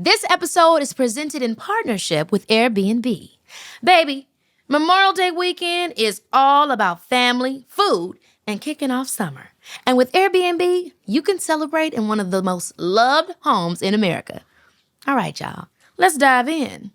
This episode is presented in partnership with Airbnb. Baby, Memorial Day weekend is all about family, food, and kicking off summer. And with Airbnb, you can celebrate in one of the most loved homes in America. All right, y'all, let's dive in.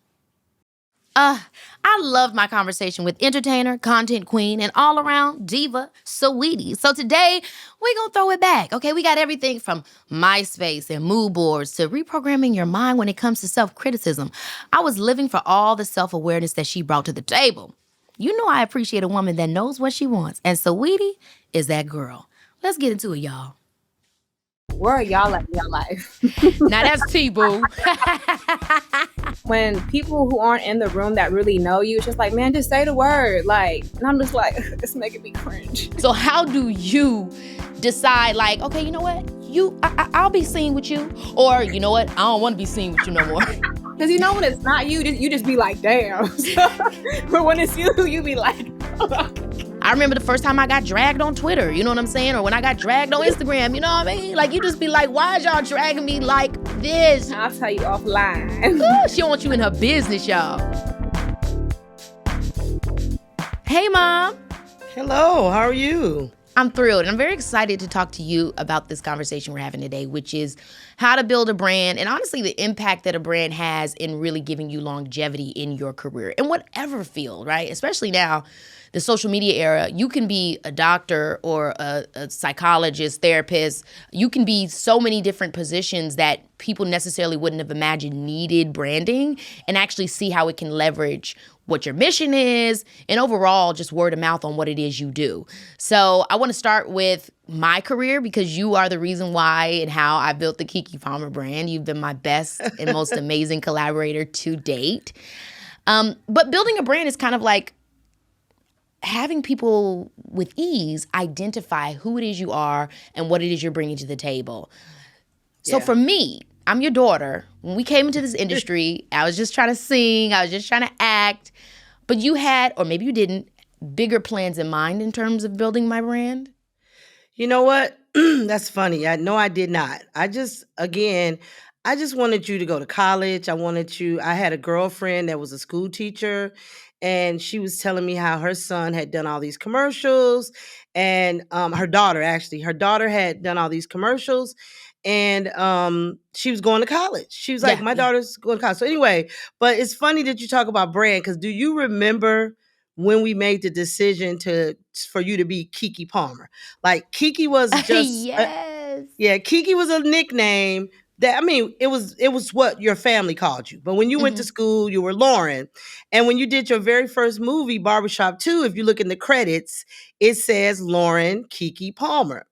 I loved my conversation with entertainer, content queen, and all-around diva, Saweetie. So today, we gonna throw it back, okay? We got everything from MySpace and mood boards to reprogramming your mind when it comes to self-criticism. I was living for all the self-awareness that she brought to the table. You know I appreciate a woman that knows what she wants, and Saweetie is that girl. Let's get into it, y'all. Where are y'all at in your life? Now that's T-Boo. When people who aren't in the room that really know you, it's just like, man, just say the word. Like, and I'm just like, it's making me cringe. So how do you decide, like, okay, you know what? I'll be seen with you. Or, you know what? I don't want to be seen with you no more. Because you know when it's not you, you just be like, damn. But when it's you be like, I remember the first time I got dragged on Twitter, you know what I'm saying? Or when I got dragged on Instagram, you know what I mean? Like, you just be like, why is y'all dragging me like this? I'll tell you offline. Ooh, she don't want you in her business, y'all. Hey, Mom. Hello, how are you? I'm thrilled, and I'm very excited to talk to you about this conversation we're having today, which is how to build a brand and honestly the impact that a brand has in really giving you longevity in your career in whatever field, right? Especially now, the social media era, you can be a doctor or a psychologist, therapist. You can be so many different positions that people necessarily wouldn't have imagined needed branding, and actually see how it can leverage what your mission is and overall just word of mouth on what it is you do. So I want to start with my career because you are the reason why and how I built the Keke Palmer brand. You've been my best and most amazing collaborator to date. But building a brand is kind of like having people with ease identify who it is you are and what it is you're bringing to the table. So for me, I'm your daughter. When we came into this industry, I was just trying to sing. I was just trying to act. But you had, or maybe you didn't, bigger plans in mind in terms of building my brand? You know what? That's funny. I did not. I just wanted you to go to college. I had a girlfriend that was a school teacher, and she was telling me how her son had done all these commercials, and her daughter had done all these commercials, and she was going to college. She was like, my daughter's going to college. So anyway, but it's funny that you talk about brand, because do you remember when we made the decision for you to be Keke Palmer? Like, Keke was just yes. Keke was a nickname that, I mean, it was what your family called you. But when you went to school, you were Lauren. And when you did your very first movie, Barbershop 2, if you look in the credits, it says Lauren Keke Palmer.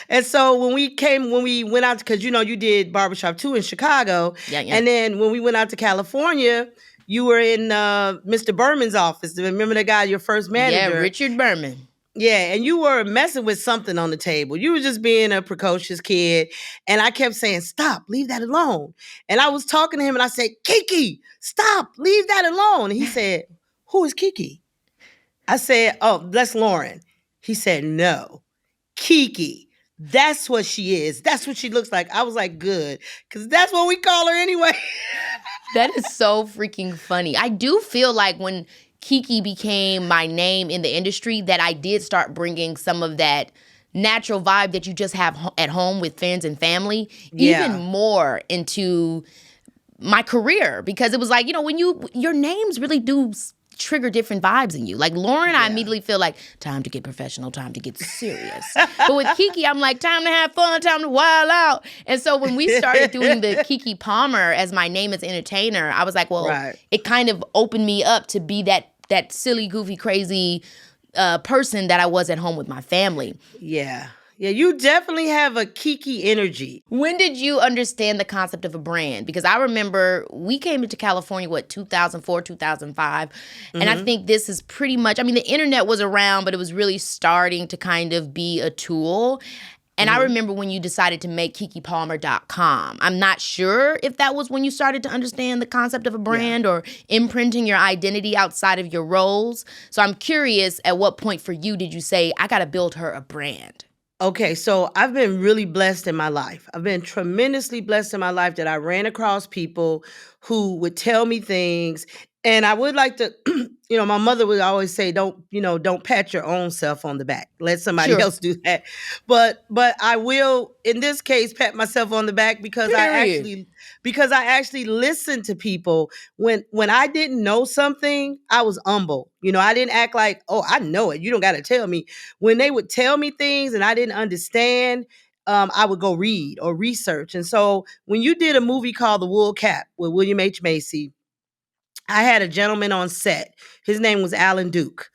And so when we went out, because you did Barbershop 2 in Chicago, and then when we went out to California, you were in Mr. Berman's office. Remember that guy, your first manager? Yeah, Richard Berman. Yeah, and you were messing with something on the table. You were just being a precocious kid. And I kept saying, stop, leave that alone. And I was talking to him and I said, Keke, stop, leave that alone. And he said, who is Keke? I said, oh, that's Lauren. He said, no, Keke. That's what she is. That's what she looks like. I was like, good, because that's what we call her anyway. That is so freaking funny. I do feel like when Keke became my name in the industry, that I did start bringing some of that natural vibe that you just have at home with friends and family, even more into my career. Because it was like, when your names really do trigger different vibes in you. Like Lauren, I immediately feel like time to get professional, time to get serious. But with Keke, I'm like, time to have fun, time to wild out. And so when we started doing the Keke Palmer as my name as entertainer, I was like, well, it kind of opened me up to be that silly, goofy, crazy person that I was at home with my family. Yeah. Yeah, you definitely have a Keke energy. When did you understand the concept of a brand? Because I remember we came into California, 2004, 2005. And I think this is pretty much, the internet was around, but it was really starting to kind of be a tool. And I remember when you decided to make KekePalmer.com. I'm not sure if that was when you started to understand the concept of a brand or imprinting your identity outside of your roles. So I'm curious, at what point for you did you say, I got to build her a brand? Okay, so I've been really blessed in my life. I've been tremendously blessed in my life that I ran across people who would tell me things. And I would like to, my mother would always say, don't pat your own self on the back. Let somebody Sure. else do that. But I will, in this case, pat myself on the back Period. because I actually listened to people when I didn't know something, I was humble. I didn't act like, oh, I know it. You don't got to tell me. When they would tell me things and I didn't understand, I would go read or research. And so when you did a movie called The Wool Cap with William H. Macy, I had a gentleman on set. His name was Alan Duke.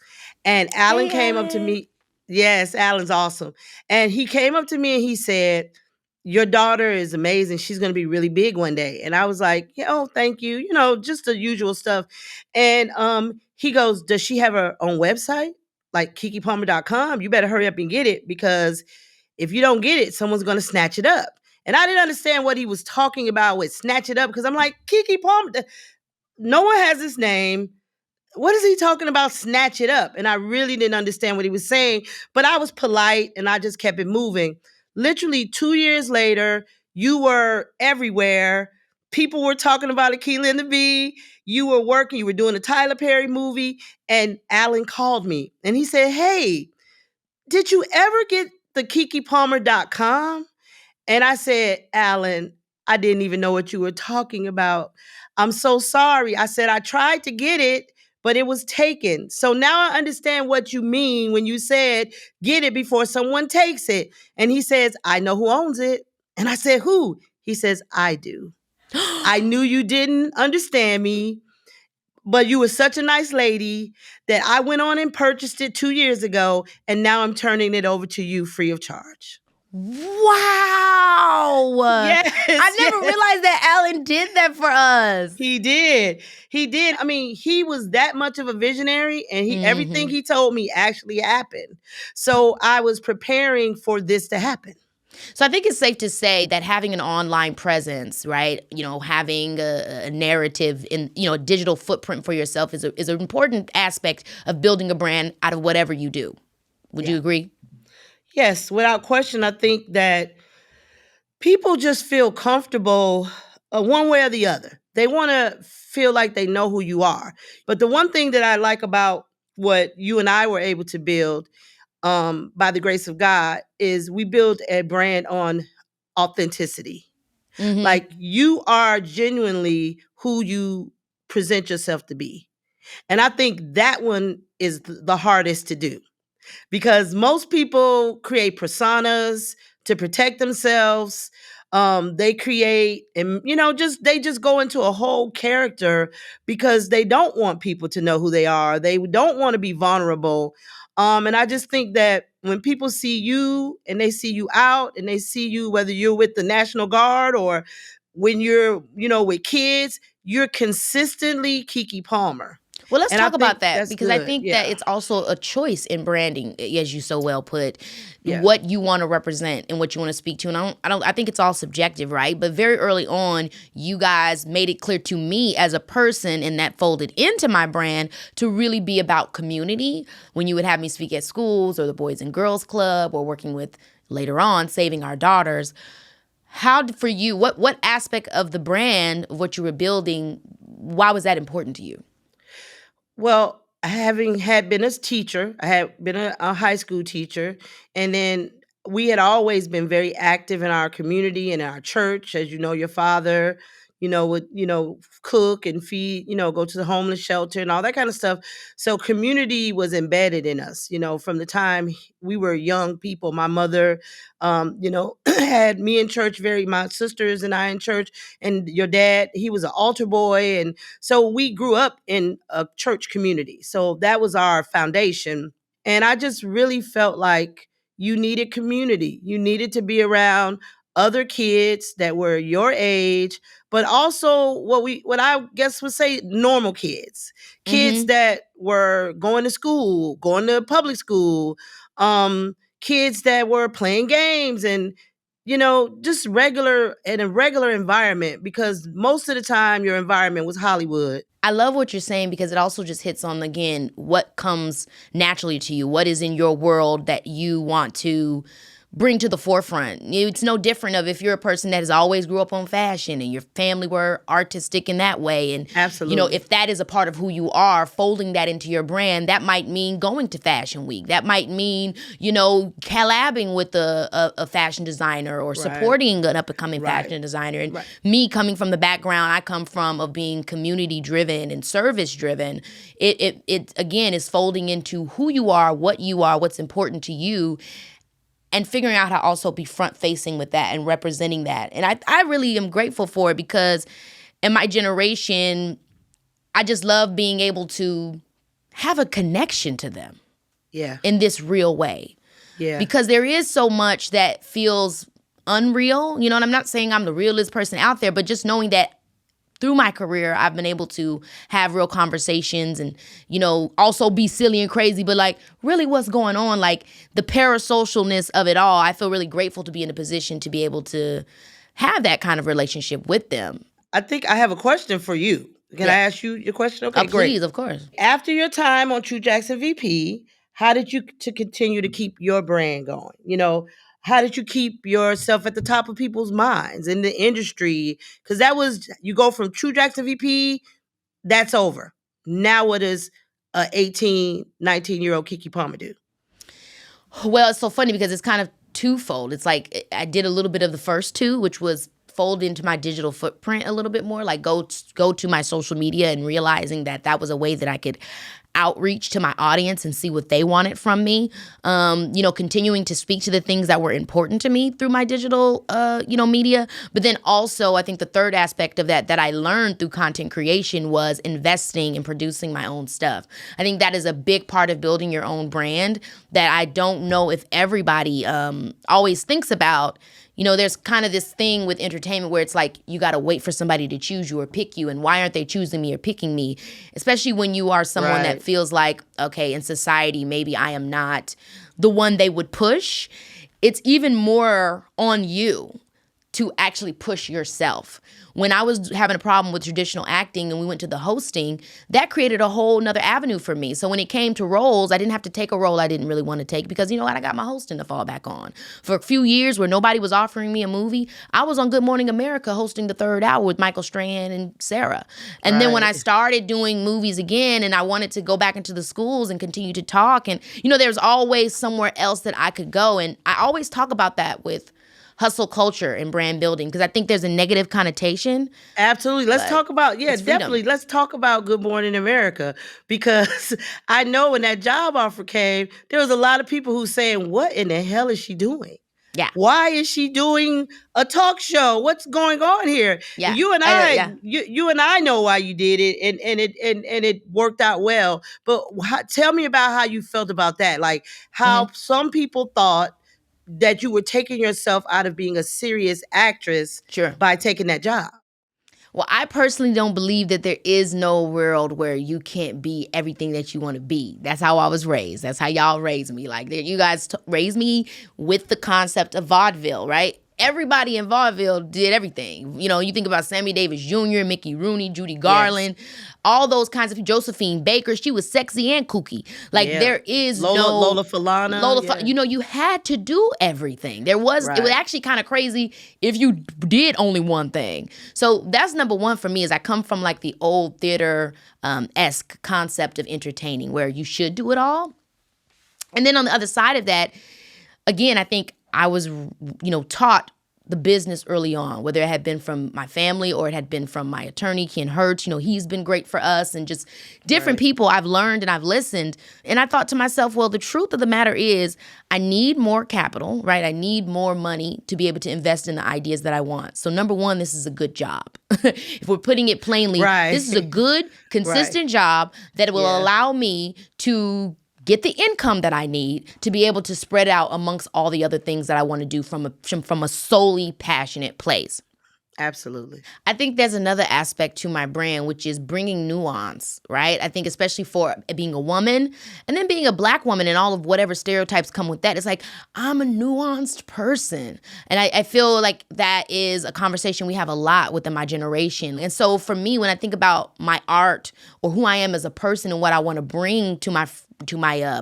And Alan Hey, came up to Ellen. me. Yes, Alan's awesome. And he came up to me and he said, your daughter is amazing. She's going to be really big one day. And I was like, thank you. Just the usual stuff. And he goes, does she have her own website? Like KikiPalmer.com? You better hurry up and get it, because if you don't get it, someone's going to snatch it up. And I didn't understand what he was talking about with snatch it up, because I'm like, Keke Palmer, no one has his name. What is he talking about? Snatch it up. And I really didn't understand what he was saying, but I was polite and I just kept it moving. Literally 2 years later, you were everywhere. People were talking about Akilah and the Bee. You were working, you were doing a Tyler Perry movie, and Alan called me and he said, hey, did you ever get the KikiPalmer.com? And I said, Alan, I didn't even know what you were talking about. I'm so sorry. I said, I tried to get it, but it was taken. So now I understand what you mean when you said, get it before someone takes it. And he says, I know who owns it. And I said, who? He says, I do. I knew you didn't understand me, but you were such a nice lady that I went on and purchased it 2 years ago. And now I'm turning it over to you free of charge. Wow. Yes, I never yes. realized that Alan did that for us. He did. He did. I mean, he was that much of a visionary, and everything he told me actually happened. So I was preparing for this to happen. So I think it's safe to say that having an online presence, right? Having a narrative in, a digital footprint for yourself is an important aspect of building a brand out of whatever you do. Would you agree? Yes, without question. I think that people just feel comfortable one way or the other. They want to feel like they know who you are. But the one thing that I like about what you and I were able to build, by the grace of God, is we build a brand on authenticity. Mm-hmm. Like, you are genuinely who you present yourself to be. And I think that one is the hardest to do, because most people create personas to protect themselves. They create, and they just go into a whole character because they don't want people to know who they are. They don't want to be vulnerable. And I just think that when people see you and they see you out and they see you, whether you're with the National Guard or when you're, with kids, you're consistently Keke Palmer. Well, let's And I talk about think that, that's because I good. think that Yeah. it's also a choice in branding, as you so well put, Yeah. what you want to represent and what you want to speak to. And I think it's all subjective, right? But very early on, you guys made it clear to me as a person, and that folded into my brand, to really be about community. When you would have me speak at schools or the Boys and Girls Club, or working with, later on, Saving Our Daughters. How, for you, what aspect of the brand, of what you were building, why was that important to you? Well, having had been a teacher, I had been a high school teacher, and then we had always been very active in our community and our church. As you know, your father, would, cook and feed, go to the homeless shelter and all that kind of stuff. So community was embedded in us, from the time we were young people. My mother, had me in church, my sisters and I in church, and your dad, he was an altar boy. And so we grew up in a church community. So that was our foundation. And I just really felt like you needed community. You needed to be around other kids that were your age, but also what I guess would say normal kids. Kids that were going to school, going to public school, kids that were playing games, and just regular, in a regular environment, because most of the time your environment was Hollywood. I love what you're saying, because it also just hits on, again, what comes naturally to you. What is in your world that you want to bring to the forefront. It's no different of if you're a person that has always grew up on fashion and your family were artistic in that way. And, Absolutely. if that is a part of who you are, folding that into your brand, that might mean going to Fashion Week. That might mean, collabing with a fashion designer or supporting an up-and-coming fashion designer. And me coming from the background I come from of being community-driven and service-driven, it again is folding into who you are, what's important to you, and figuring out how to also be front-facing with that and representing that. And I really am grateful for it because in my generation, I just love being able to have a connection to them in this real way. Yeah. Because there is so much that feels unreal, and I'm not saying I'm the realest person out there, but just knowing that through my career, I've been able to have real conversations and, also be silly and crazy, but like really what's going on, like the parasocialness of it all. I feel really grateful to be in a position to be able to have that kind of relationship with them. I think I have a question for you. Can I ask you your question? Okay, great. Please, of course. After your time on True Jackson VP, how did you to continue to keep your brand going? How did you keep yourself at the top of people's minds in the industry? Because you go from True Jackson VP, that's over. Now what does a 18, 19-year-old Keke Palmer do? Well, it's so funny because it's kind of twofold. It's like I did a little bit of the first two, which was fold into my digital footprint a little bit more, like go to my social media and realizing that was a way that I could outreach to my audience and see what they wanted from me. Continuing to speak to the things that were important to me through my digital, media. But then also, I think the third aspect of that I learned through content creation was investing and producing my own stuff. I think that is a big part of building your own brand that I don't know if everybody always thinks about. There's kind of this thing with entertainment where it's like you got to wait for somebody to choose you or pick you. And why aren't they choosing me or picking me? Especially when you are someone that feels like, okay, in society, maybe I am not the one they would push. It's even more on you to actually push yourself. When I was having a problem with traditional acting and we went to the hosting, that created a whole nother avenue for me. So when it came to roles, I didn't have to take a role I didn't really want to take because, I got my hosting to fall back on. For a few years where nobody was offering me a movie, I was on Good Morning America hosting The Third Hour with Michael Strahan and Sarah. And then when I started doing movies again and I wanted to go back into the schools and continue to talk, and, there's always somewhere else that I could go. And I always talk about that with hustle culture and brand building because I think there's a negative connotation. Absolutely. Let's talk about, definitely. Let's talk about Good Morning America because I know when that job offer came, there was a lot of people who saying, what in the hell is she doing? Yeah. Why is she doing a talk show? What's going on here? Yeah. You and you and I know why you did it, and it worked out well. But tell me about how you felt about that. Like how some people thought that you were taking yourself out of being a serious actress by taking that job. Well, I personally don't believe that there is no world where you can't be everything that you want to be. That's how I was raised. That's how y'all raised me. Like, you guys raised me with the concept of vaudeville, right? Everybody in vaudeville did everything. You think about Sammy Davis Jr., Mickey Rooney, Judy Garland, all those kinds of Josephine Baker. She was sexy and kooky. Like there is Lola Falana. You had to do everything. It was actually kind of crazy if you did only one thing. So that's number one for me is I come from like the old theater esque concept of entertaining where you should do it all. And then on the other side of that, again, I think I was, taught the business early on, whether it had been from my family or it had been from my attorney, Ken Hertz. He's been great for us and just different people I've learned and I've listened. And I thought to myself, well, the truth of the matter is I need more capital, right? I need more money to be able to invest in the ideas that I want. So number one, this is a good job. If we're putting it plainly, this is a good, consistent job that will allow me to get the income that I need to be able to spread out amongst all the other things that I want to do from a solely passionate place. Absolutely. I think there's another aspect to my brand, which is bringing nuance, right? I think especially for being a woman and then being a Black woman and all of whatever stereotypes come with that. It's like, I'm a nuanced person. And I feel like that is a conversation we have a lot within my generation. And so for me, when I think about my art or who I am as a person and what I want to bring to my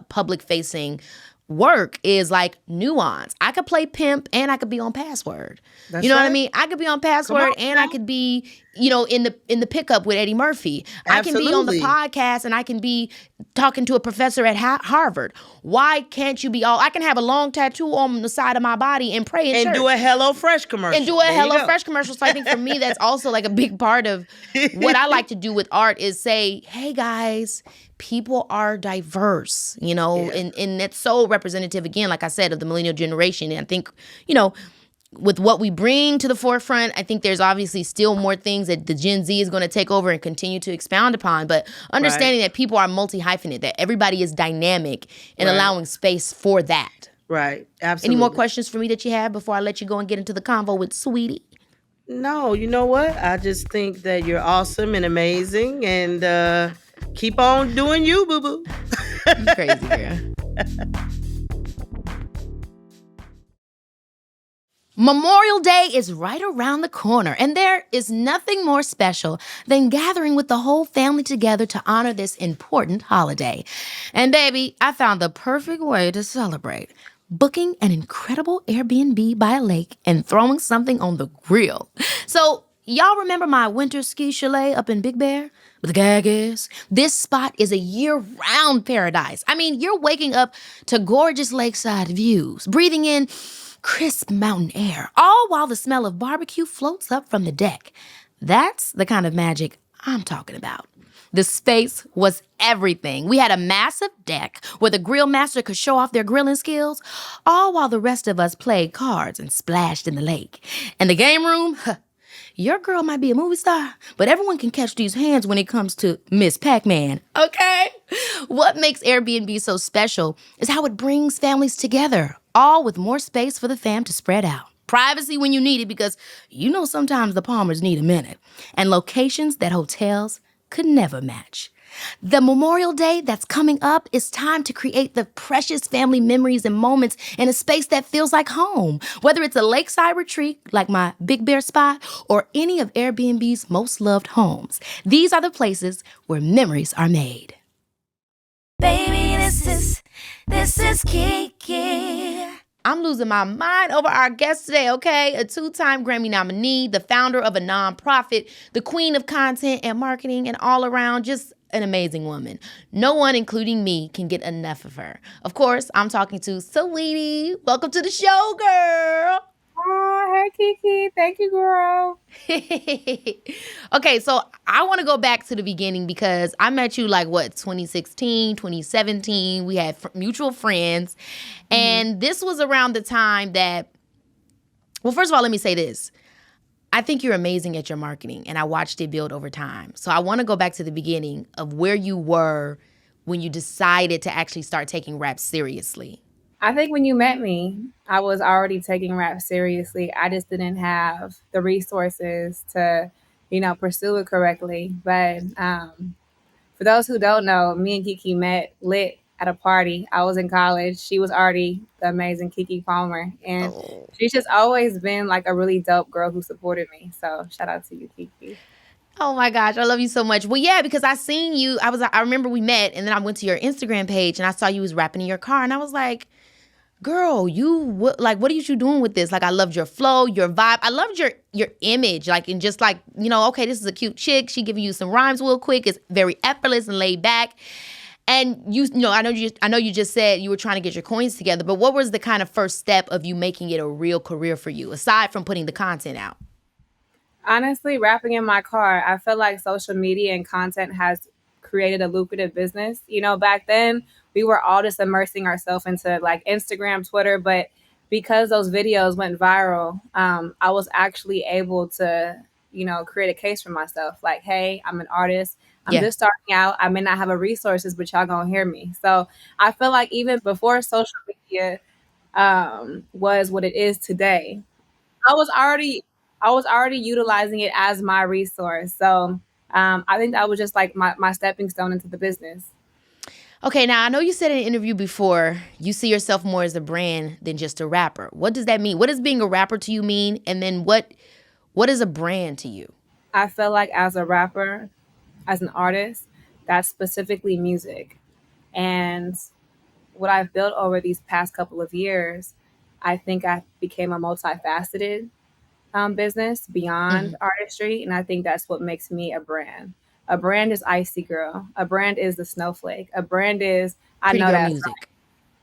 public-facing work is like nuance. I could play pimp and I could be on Password. That's You know what I right. mean? I could be on Come on Password and I now. could be, in the pickup with Eddie Murphy. I can be on the Absolutely. podcast and I can be talking to a professor at Harvard. Why can't you be all? I can have a long tattoo on the side of my body and pray in And do church a Hello Fresh commercial. and do a There you Hello go. Fresh commercial. So I think for me, that's also like a big part of what I like to do with art is say, hey guys, people are diverse, Yeah. and that's so representative, again, like I said, of the millennial generation. And I think, you know, with what we bring to the forefront, I think there's obviously still more things that the Gen Z is going to take over and continue to expound upon. But understanding that people are multi-hyphenate, that everybody is dynamic and Right. allowing space for that. Right. Absolutely. Any more questions for me that you have before I let you go and get into the convo with Saweetie? No, you know what? I just think that you're awesome and amazing, and keep on doing you, boo boo. You crazy, girl. Memorial Day is right around the corner, and there is nothing more special than gathering with the whole family together to honor this important holiday. And baby, I found the perfect way to celebrate. Booking an incredible Airbnb by a lake and throwing something on the grill. So, y'all remember my winter ski chalet up in Big Bear? But the gag is, this spot is a year-round paradise. I mean, you're waking up to gorgeous lakeside views, breathing in crisp mountain air, all while the smell of barbecue floats up from the deck. That's the kind of magic I'm talking about. The space was everything. We had a massive deck where the grill master could show off their grilling skills, all while the rest of us played cards and splashed in the lake. And the game room, your girl might be a movie star, but everyone can catch these hands when it comes to Miss Pac-Man, okay? What makes Airbnb so special is how it brings families together, all with more space for the fam to spread out. Privacy when you need it, because sometimes the Palmers need a minute. And locations that hotels could never match. The Memorial Day that's coming up is time to create the precious family memories and moments in a space that feels like home. Whether it's a lakeside retreat like my Big Bear spot or any of Airbnb's most loved homes, these are the places where memories are made. Baby, this is Kiki. I'm losing my mind over our guest today, okay? A 2-time Grammy nominee, the founder of a nonprofit, the queen of content and marketing, and all around just an amazing woman. No one, including me, can get enough of her. Of course, I'm talking to Saweetie. Welcome to the show, girl. Oh, hey, Kiki. Thank you, girl. Okay, so I want to go back to the beginning because I met you 2016, 2017. We had mutual friends. And this was around the time that, well, first of all, let me say this. I think you're amazing at your marketing, and I watched it build over time. So I want to go back to the beginning of where you were when you decided to actually start taking rap seriously. I think when you met me, I was already taking rap seriously. I just didn't have the resources to, pursue it correctly. But for those who don't know, me and Kiki met lit at a party. I was in college. She was already the amazing Keke Palmer. And she's just always been like a really dope girl who supported me. So shout out to you, Kiki. Oh my gosh, I love you so much. Well, yeah, because I seen you. I remember we met, and then I went to your Instagram page, and I saw you was rapping in your car, and I was like, girl, what are you doing with this? Like, I loved your flow, your vibe. I loved your image, and just okay, this is a cute chick. She giving you some rhymes real quick. It's very effortless and laid back. And I know you just said you were trying to get your coins together, but what was the kind of first step of you making it a real career for you, aside from putting the content out? Honestly, rapping in my car, I feel like social media and content has created a lucrative business. Back then we were all just immersing ourselves into like Instagram, Twitter, but because those videos went viral, I was actually able to, create a case for myself. Like, hey, I'm an artist. I'm just starting out. I may not have the resources, but y'all gonna hear me. So I feel like even before social media was what it is today, I was already I was already utilizing it as my resource. So I think that was just like my stepping stone into the business. Okay, now I know you said in an interview before you see yourself more as a brand than just a rapper. What does that mean? What does being a rapper to you mean? And then what is a brand to you? I feel like as a rapper, as an artist, that's specifically music. And what I've built over these past couple of years, I think I became a multifaceted business beyond Hmm. artistry, and I think that's what makes me a brand. A brand is Icy Girl. A brand is the Snowflake. A brand is, I Pretty know girl that's music.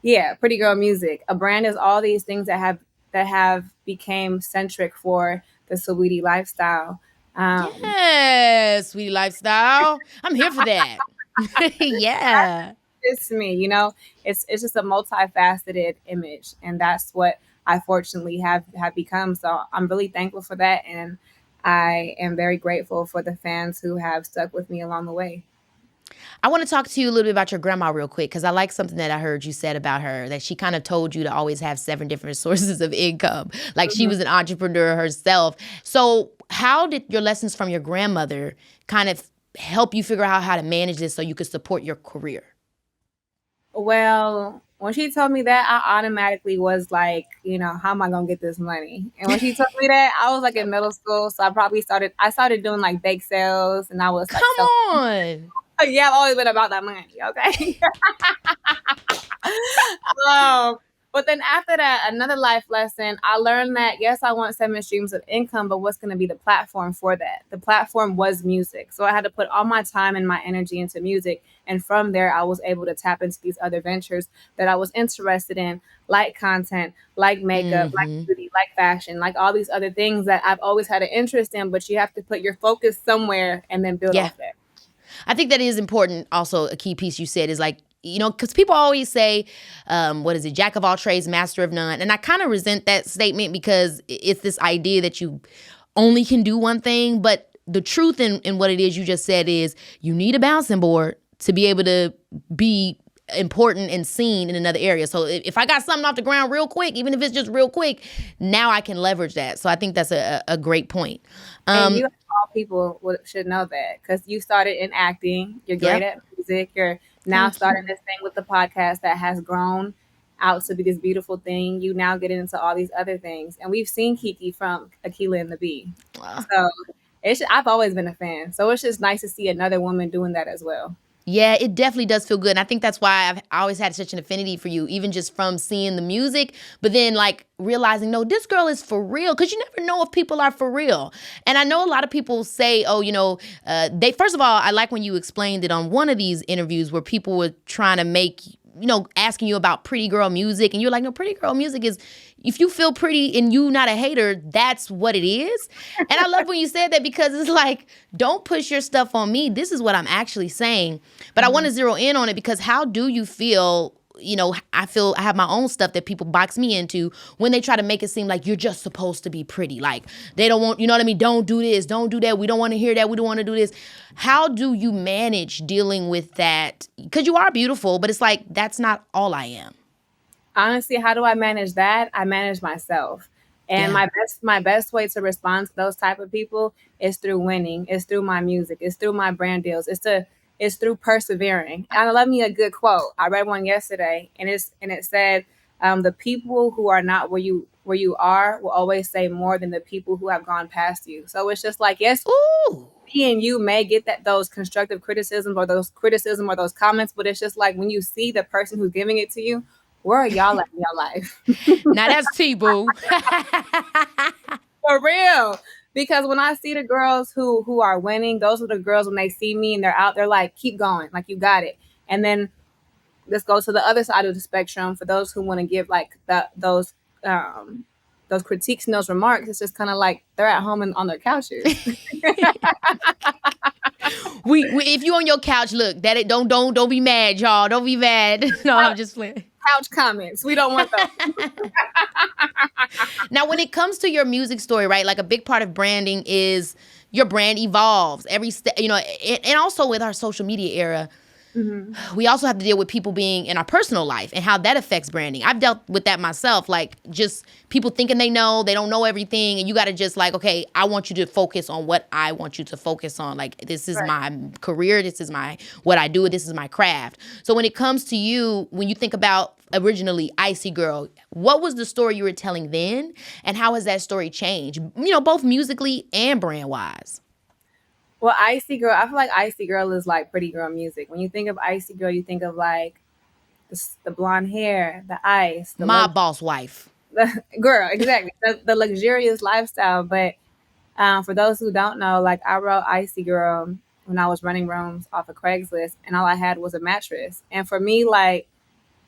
yeah, Pretty Girl Music. A brand is all these things that have became centric for the Saweetie lifestyle. Um, Yes, sweet lifestyle. I'm here for that. Yeah. it's me, it's just a multifaceted image, and that's what I fortunately have become. So I'm really thankful for that, and I am very grateful for the fans who have stuck with me along the way. I want to talk to you a little bit about your grandma real quick because I like something that I heard you said about her that she kind of told you to always have 7 different sources of income. Like she Mhm. was an entrepreneur herself. So, how did your lessons from your grandmother kind of help you figure out how to manage this so you could support your career? Well, when she told me that, I automatically was like, how am I gonna get this money? And when she told me that, I was like in middle school, so I started doing like bake sales, and I was like, Come so on. yeah, I've always been about that money. Okay. um, but then after that, another life lesson, I learned that yes, I want 7 streams of income, but what's going to be the platform for that? The platform was music. So I had to put all my time and my energy into music. And from there, I was able to tap into these other ventures that I was interested in, like content, like makeup, like Hmm. beauty, like fashion, like all these other things that I've always had an interest in, but you have to put your focus somewhere and then build Yeah. off that. I think that is important. Also, a key piece you said is like, because people always say, what is it, jack of all trades, master of none. And I kind of resent that statement because it's this idea that you only can do one thing. But the truth in what it is you just said is you need a bouncing board to be able to be important and seen in another area. So if I got something off the ground real quick, even if it's just real quick, now I can leverage that. So I think that's a great point. And Um, you, all people should know that because you started in acting. You're great yeah, at music. You're now thank starting you. this thing with the podcast that has grown out to be this beautiful thing. You now get into all these other things, and we've seen Kiki from Aquila and the Bee. So I've always been a fan. So it's just nice to see another woman doing that as well. Yeah, it definitely does feel good. And I think that's why I always had such an affinity for you, even just from seeing the music, but then like realizing, no, this girl is for real. Cause you never know if people are for real. And I know a lot of people say, oh, first of all, I like when you explained it on one of these interviews where people were trying to make, asking you about pretty girl music. And you're like, no, pretty girl music is, if you feel pretty and you not a hater, that's what it is. And I love when you said that because it's like, don't push your stuff on me. This is what I'm actually saying. But I want Mhm. to zero in on it because how do you feel? I feel I have my own stuff that people box me into when they try to make it seem like you're just supposed to be pretty. Like they don't want, you know what I mean? Don't do this, don't do that. We don't want to hear that. We don't want to do this. How do you manage dealing with that? Because you are beautiful, but it's like, that's not all I am. Honestly, how do I manage that? I manage myself. And Yeah. my best way to respond to those type of people is through winning. It's through my music. It's through my brand deals. It's through persevering. And I love me a good quote. I read one yesterday, and it said, "The people who are not where you are will always say more than the people who have gone past you." So it's just like, yes, Ooh. me and you may get that those constructive criticism or those comments, but it's just like when you see the person who's giving it to you, where are y'all at in your life? Now that's T-Boo. For real. Because when I see the girls who are winning, those are the girls when they see me and they're out, they're like, keep going, like you got it. And then let's go to the other side of the spectrum for those who want to give like those critiques and those remarks. It's just kind of like they're at home and on their couches. we if you on your couch, look, that it don't be mad, y'all. Don't be mad. No, I'm just playing. Couch comments. We don't want those. Now, when it comes to your music story, right? Like a big part of branding is your brand evolves every step, and also with our social media era, Mhm. we also have to deal with people being in our personal life and how that affects branding. I've dealt with that myself, like just people thinking they don't know everything, and you got to just like, okay, I want you to focus on what I want you to focus on. Like this is Right. my career, this is my what I do, this is my craft. So when it comes to you, when you think about originally Icy Girl, what was the story you were telling then, and how has that story changed? Both musically and brand wise. Well, Icy Girl, I feel like Icy Girl is like pretty girl music. When you think of Icy Girl, you think of like the blonde hair, the ice, My boss wife. the girl, exactly, the luxurious lifestyle. But for those who don't know, like I wrote Icy Girl when I was running rooms off of Craigslist, and all I had was a mattress. And for me, like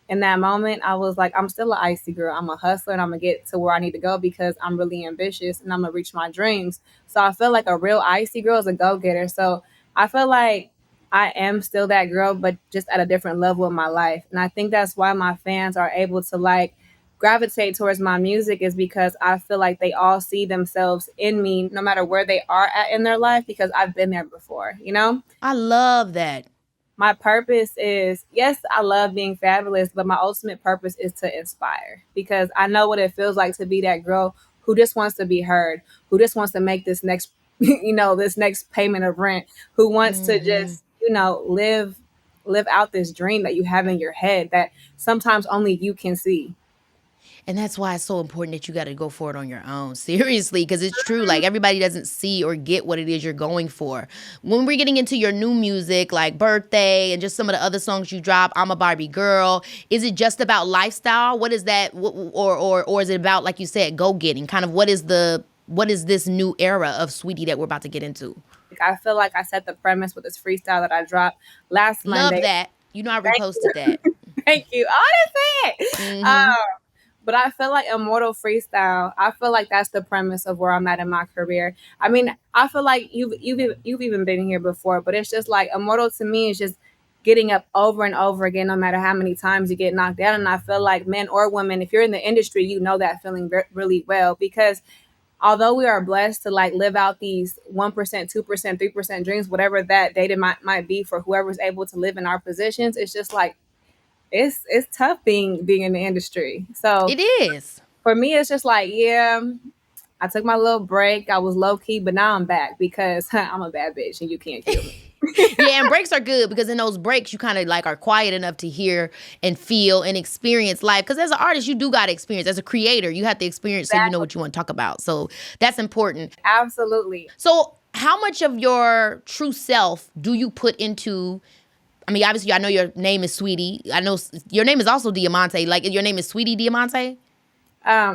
in that moment, I was like, I'm still an icy girl. I'm a hustler and I'm gonna get to where I need to go because I'm really ambitious and I'm gonna reach my dreams. So I feel like a real icy girl is a go getter. So I feel like I am still that girl, but just at a different level in my life. And I think that's why my fans are able to like gravitate towards my music is because I feel like they all see themselves in me no matter where they are at in their life because I've been there before, you know? I love that. My purpose is, yes, I love being fabulous, but my ultimate purpose is to inspire because I know what it feels like to be that girl who just wants to be heard, who just wants to make this next, this next payment of rent, who wants to just, live out this dream that you have in your head that sometimes only you can see. And that's why it's so important that you got to go for it on your own. Seriously, because it's true. Like everybody doesn't see or get what it is you're going for. When we're getting into your new music, like Birthday and just some of the other songs you drop, I'm a Barbie Girl, is it just about lifestyle? What is that? Or is it about, like you said, go getting? Kind of what is this new era of Saweetie that we're about to get into? I feel like I set the premise with this freestyle that I dropped last Monday. Love that. You know, I reposted that. Thank you. Oh, that's it. Mm-hmm. But I feel like Immortal Freestyle, I feel like that's the premise of where I'm at in my career. I mean, I feel like you've even been here before, but it's just like Immortal to me is just getting up over and over again, no matter how many times you get knocked down. And I feel like men or women, if you're in the industry, you know that feeling really well because although we are blessed to like live out these 1%, 2%, 3% dreams, whatever that data might be for whoever's able to live in our positions, it's just like it's tough being in the industry. So It is. for me, it's just like, yeah, I took my little break. I was low key, but now I'm back because I'm a bad bitch and you can't kill me. Yeah, and breaks are good because in those breaks you kind of like are quiet enough to hear and feel and experience life. Because as an artist, you do got to experience. As a creator, you have to experience so you know what you want to talk about. So that's important. Absolutely. So how much of your true self do you put into? I mean, obviously, I know your name is Saweetie. I know your name is also Diamante. Like, your name is Saweetie Diamante?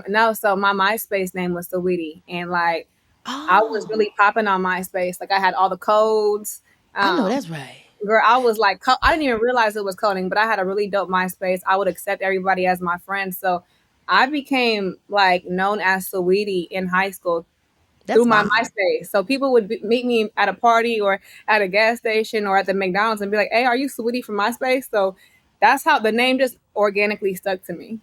No, so my MySpace name was Saweetie. And like, I was really popping on MySpace. Like, I had all the codes. I know that's right. Girl, I was like, I didn't even realize it was coding, but I had a really dope MySpace. I would accept everybody as my friend. So I became like known as Saweetie in high school through my MySpace. So people would meet me at a party or at a gas station or at the McDonald's and be like, hey, are you Saweetie from MySpace? So that's how the name just organically stuck to me.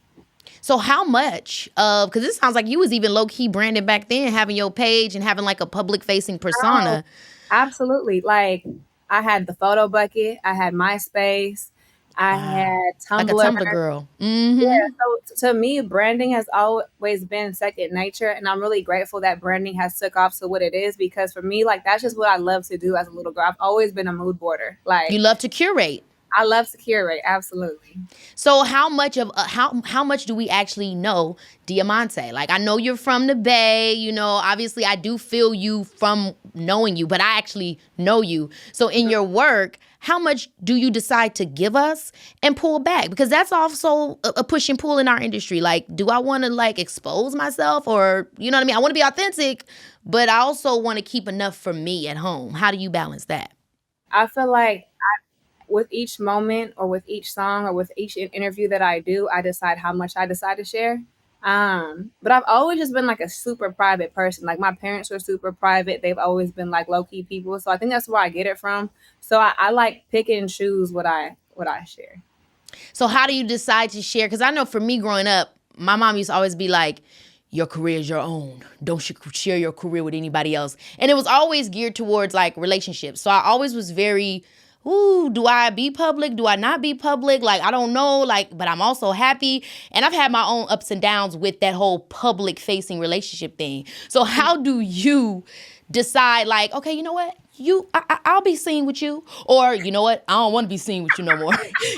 So how much of, because it sounds like you was even low-key branded back then, having your page and having like a public-facing persona. Oh, absolutely. Like I had the photo bucket. I had MySpace. I had Tumblr. Like a Tumblr girl. Mm-hmm. Yeah, so to me, branding has always been second nature, and I'm really grateful that branding has took off to what it is because for me, like that's just what I love to do as a little girl. I've always been a mood boarder. Like you love to curate. I love to curate, absolutely. So how much of how much do we actually know Diamante? Like I know you're from the Bay, you know, obviously I do feel you from knowing you, but I actually know you. So in your work, how much do you decide to give us and pull back? Because that's also a push and pull in our industry. Like, do I want to like expose myself or, you know what I mean? I want to be authentic, but I also want to keep enough for me at home. How do you balance that? I feel like with each moment or with each song or with each interview that I do, I decide how much I decide to share. But I've always just been like a super private person. Like my parents were super private. They've always been like low key people. So I think that's where I get it from. So I like pick and choose what I share. So how do you decide to share? Because I know for me growing up, my mom used to always be like, your career is your own. Don't share your career with anybody else. And it was always geared towards like relationships. So I always was very, ooh, do I be public? Do I not be public? Like, I don't know, like, but I'm also happy. And I've had my own ups and downs with that whole public facing relationship thing. So how do you decide like, okay, you know what? I'll be seen with you. Or, you know what? I don't want to be seen with you no more.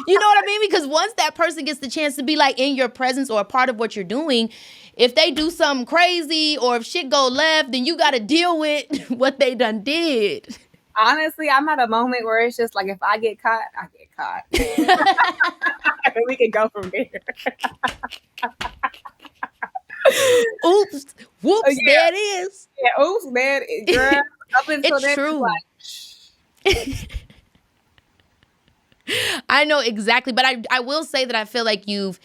You know what I mean? Because once that person gets the chance to be like in your presence or a part of what you're doing, if they do something crazy or if shit go left, then you got to deal with what they done did. Honestly, I'm at a moment where it's just like if I get caught, I get caught. We can go from there. Oops, Oh whoops, yeah, there it is. yeah. Oops, man, girl. Up until It's then, it's true. like, I know exactly, but I will say that I feel like you've,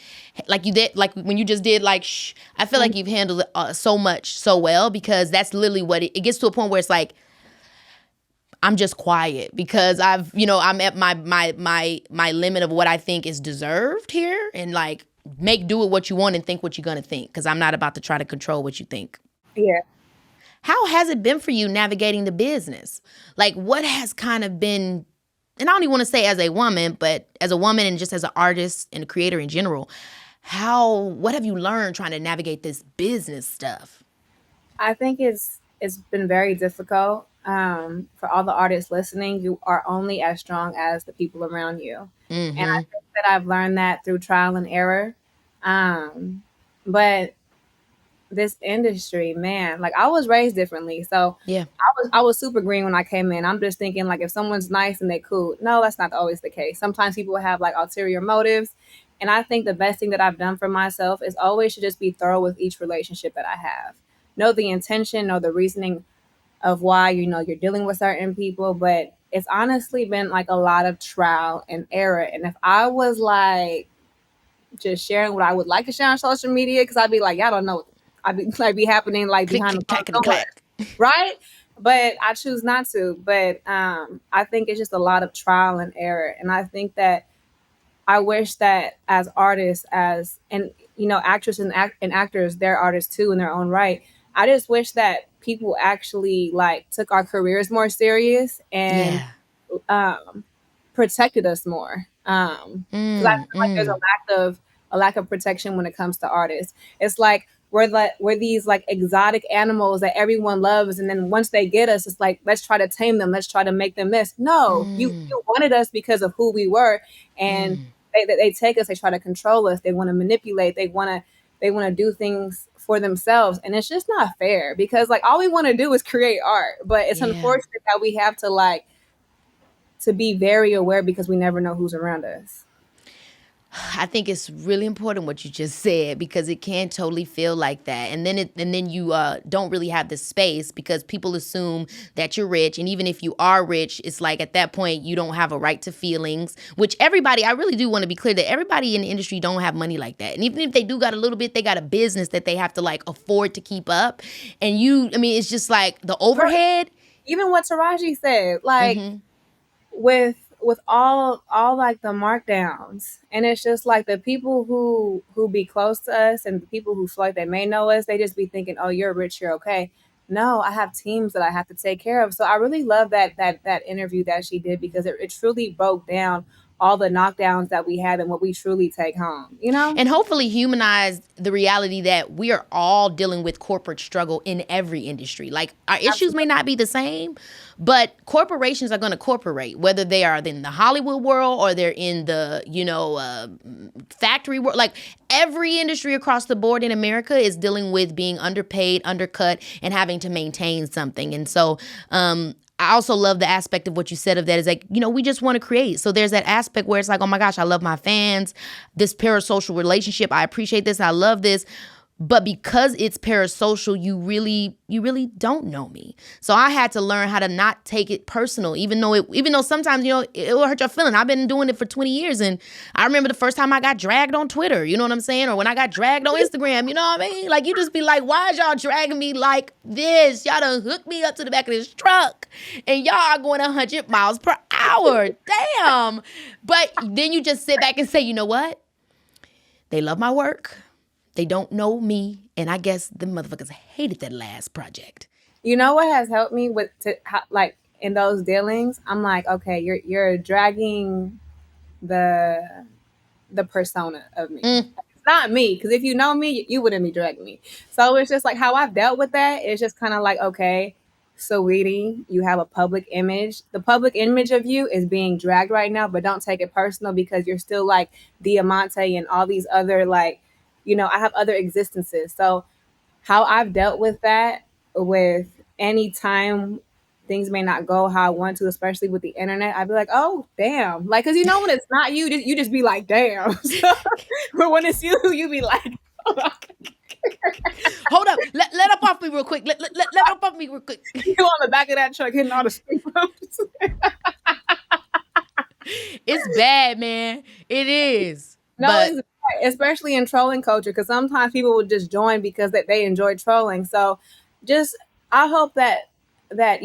like you did, like when you just did like shh, I feel like you've handled it so much so well, because that's literally what it gets to a point where it's like I'm just quiet because I'm at my limit of what I think is deserved here, and like make do with what you want and think what you're gonna think, because I'm not about to try to control what you think. yeah. How has it been for you navigating the business? Like, what has kind of been, and I don't even want to say as a woman, but as a woman and just as an artist and a creator in general, what have you learned trying to navigate this business stuff? I think it's been very difficult. For all the artists listening, you are only as strong as the people around you, and I Mm-hmm. think that I've learned that through trial and error. Um, but this industry, man, like I was raised differently, so Yeah. I was super green when I came in. I'm just thinking like if someone's nice and they cool. No, that's not always the case. Sometimes people have like ulterior motives. And I think the best thing that I've done for myself is always to just be thorough with each relationship that I have. Know the intention, know the reasoning of why you're dealing with certain people, but it's honestly been like a lot of trial and error. And if I was like just sharing what I would like to share on social media, because I'd be like, y'all don't know what I'd be like be happening like Click, behind the click, closed clackety, doors, clack. right? But I choose not to. But I think it's just a lot of trial and error, and I think that I wish that as artists, as and actors and actors, they're artists too in their own right. I just wish that people actually like took our careers more serious and Yeah. um, protected us more. Because I Mm, feel like there's mm, a lack of protection when it comes to artists. It's like we're these like exotic animals that everyone loves, and then once they get us, it's like let's try to tame them, let's try to make them this. No, mm, you wanted us because of who we were, and mm. they take us, they try to control us, they want to manipulate, they want to do things for themselves, and it's just not fair because like all we want to do is create art, but it's Yeah. unfortunate that we have to like to be very aware because we never know who's around us. I think it's really important what you just said, because it can totally feel like that, and then you don't really have the space because people assume that you're rich, and even if you are rich, it's like at that point you don't have a right to feelings. Which everybody, I really do want to be clear that everybody in the industry don't have money like that, and even if they do got a little bit, they got a business that they have to like afford to keep up, and I mean, it's just like the Girl, overhead. even what Taraji said, like Mm-hmm. with all like the markdowns, and it's just like the people who be close to us and the people who feel like they may know us, they just be thinking, oh, you're rich, you're okay. No, I have teams that I have to take care of. So I really love that interview that she did because it truly broke down all the knockdowns that we have and what we truly take home. And hopefully humanize the reality that we are all dealing with corporate struggle in every industry. Like our issues may Absolutely. not be the same, but corporations are going to corporate, whether they are in the Hollywood world or they're in the factory world. Like every industry across the board in America is dealing with being underpaid, undercut, and having to maintain something. And so I also love the aspect of what you said of that is like, we just want to create. So there's that aspect where it's like, oh my gosh, I love my fans, this parasocial relationship. I appreciate this. I love this. But because it's parasocial, you really don't know me. So I had to learn how to not take it personal, even though sometimes, it will hurt your feeling. I've been doing it for 20 years. And I remember the first time I got dragged on Twitter, you know what I'm saying? Or when I got dragged on Instagram, you know what I mean? Like you just be like, why is y'all dragging me like this? Y'all done hooked me up to the back of this truck and y'all are going 100 miles per hour. Damn. But then you just sit back and say, you know what? They love my work. They don't know me, and I guess the motherfuckers hated that last project. You know what has helped me like in those dealings? I'm like, okay, you're dragging the the persona of me. Mm, It's not me, because if you know me, you wouldn't be dragging me. So it's just like how I've dealt with that. It's just kind of like, okay, Saweetie, you have a public image. The public image of you is being dragged right now, but don't take it personal because you're still like Diamante and all these other like, I have other existences. So how I've dealt with that with any time things may not go how I want to, especially with the internet, I'd be like, oh damn, like, cause when it's not you, you just be like, damn. So, but when it's you, you be like, Hold up. Let up off me real quick. Let up off me real quick. you on the back of that truck hitting all the speed bumps. It's bad, man. It is. No, But it's bad, especially in trolling culture, because sometimes people will just join because they enjoy trolling. So, just I hope that that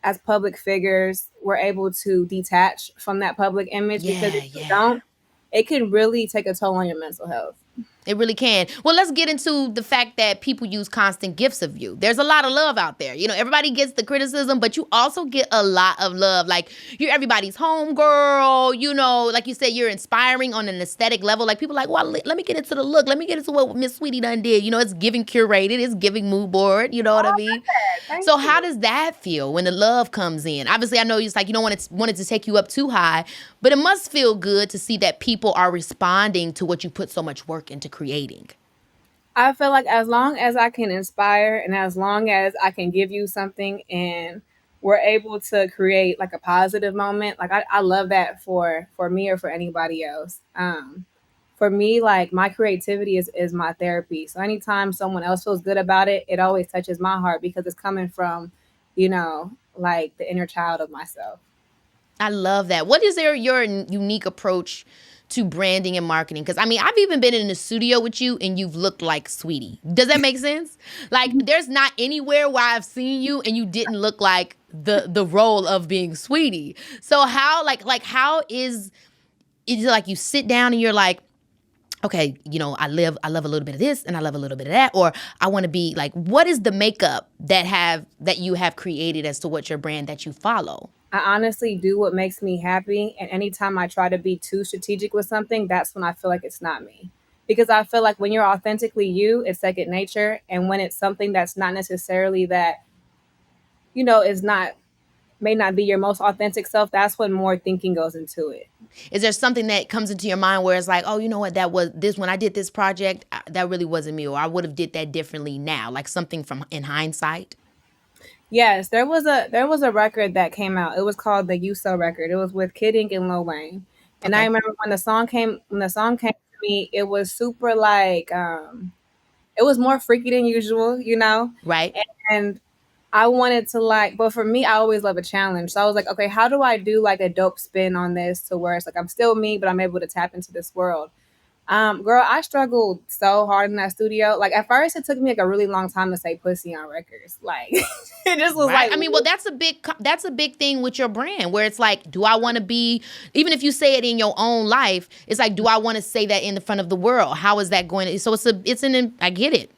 as public figures we're able to detach from that public image, because yeah, if you yeah. don't, it can really take a toll on your mental health. It really can. Well, let's get into the fact that people use constant gifts of you. There's a lot of love out there. Everybody gets the criticism, but you also get a lot of love. Like, you're everybody's homegirl. Like you said, you're inspiring on an aesthetic level. Like, people are like, well, let me get into the look. Let me get into what Miss Saweetie done did. It's giving curated. It's giving mood board. You know what I mean? Thank So you. how does that feel when the love comes in? Obviously, I know it's like you don't want it to take you up too high, but it must feel good to see that people are responding to what you put so much work into creating. I feel like as long as I can inspire and as long as I can give you something and we're able to create like a positive moment, like I love that for me or for anybody else. For me, like my creativity is my therapy. So anytime someone else feels good about it, it always touches my heart because it's coming from, like the inner child of myself. I love that. What is your unique approach to branding and marketing? Because I've even been in the studio with you and you've looked like Saweetie. Does that make sense? Like, there's not anywhere where I've seen you and you didn't look like the role of being Saweetie. So how how is it like you sit down and you're like, okay, I love a little bit of this and I love a little bit of that, or I want to be like, what is the makeup that you have created as to what your brand that you follow? I honestly do what makes me happy. And anytime I try to be too strategic with something, that's when I feel like it's not me. Because I feel like when you're authentically you, it's second nature. And when it's something that's not necessarily that, is not, may not be your most authentic self, that's when more thinking goes into it. Is there something that comes into your mind where it's like, oh, you know what, that was this when I did this project, that really wasn't me, or I would have did that differently now, like something from in hindsight? Yes, there was a record that came out. It was called the You So record. It was with Kid Ink and Lil Wayne. And I Okay. remember when the song came to me, it was super like it was more freaky than usual. Right. And I wanted to like, but for me, I always love a challenge. So I was like, okay, how do I do like a dope spin on this to where it's like I'm still me, but I'm able to tap into this world. Girl, I struggled so hard in that studio. Like at first, it took me like a really long time to say pussy on records. Like it just was Right. like, Well, that's a big thing with your brand, where it's like, do I want to be, even if you say it in your own life, it's like, do I want to say that in the front of the world? How is that going to? So I get it.